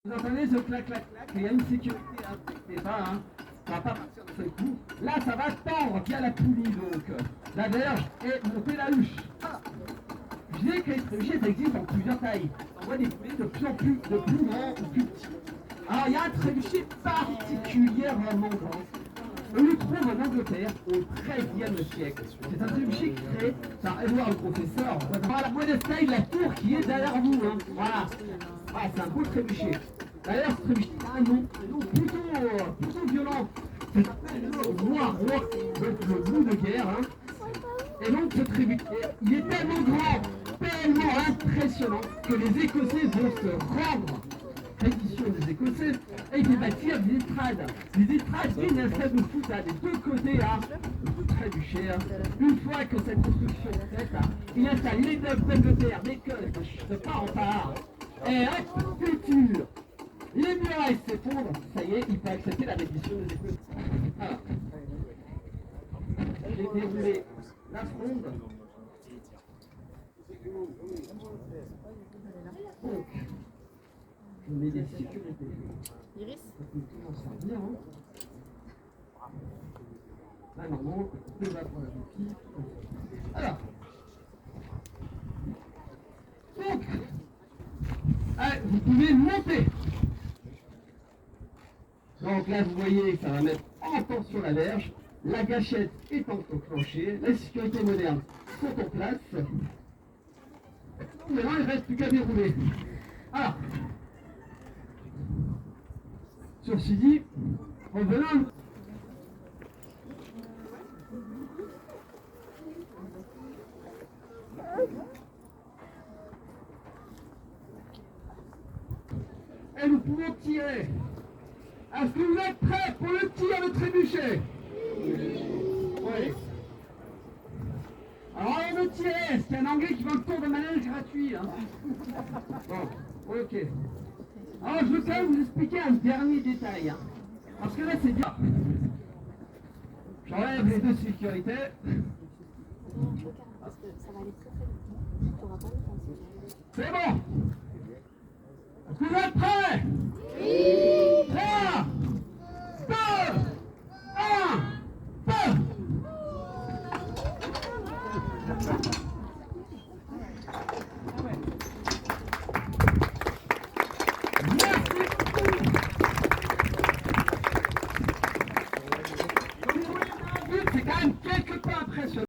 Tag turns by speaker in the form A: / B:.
A: Vous entendez ce clac, clac, clac, il y a une sécurité, hein, c'est pas, hein, ça va pas partir d'un seul coup. Là, ça va tendre via la poulie, donc la verge et monter la huche. Ah. Je disais que les trébuchets, ça existe en plusieurs tailles. On voit des poulets de plus en plus, de plus grands ou plus petits. Alors, il y a un trébuchet particulièrement grand. On le trouve en Angleterre au XIIIe siècle. C'est un trébuchet créé par Edward le professeur. Voilà la modeste taille de la tour qui est derrière vous. Hein. Voilà. Ah, c'est un beau trébuchet. D'ailleurs, ce trébuchet a un nom plutôt violent. Ça s'appelle le roi, le loup de guerre. Hein. Et donc, ce trébuchet, il est tellement grand, tellement impressionnant que les Écossais vont se rendre. Édition des Écossais, et il fait bâtir des estrades. Les estrades, c'est une estrade de foot des deux côtés, hein, le trébuchet. Hein. Une fois que cette construction est faite, il installe les deux pommes de terre, des cols, de part en part. Et hop, culture. Les murailles s'effondrent, ça y est, il peut accepter la reddition des Écossais. Voilà. J'ai déroulé la fronde. Donc, je mets des sécurités.
B: Iris?
A: Bien, hein. Là, normalement, deux va pour la petite. Alors. Donc, allez, vous pouvez monter. Donc là, vous voyez que ça va mettre en tension la verge. La gâchette est enclenchée. Les sécurités modernes sont en place. Maintenant, il ne reste plus qu'à dérouler. Alors. Ceci dit, revenons. Et nous pouvons tirer. Est-ce que vous êtes prêts pour le tir de trébuchet? Oui. Alors, on veut tirer. C'est un Anglais qui va le tour de manège gratuit. Hein. Bon, ok. Alors, je veux quand même vous expliquer un dernier détail. Hein. Parce que là, c'est bien. J'enlève les deux sécurités. C'est bon.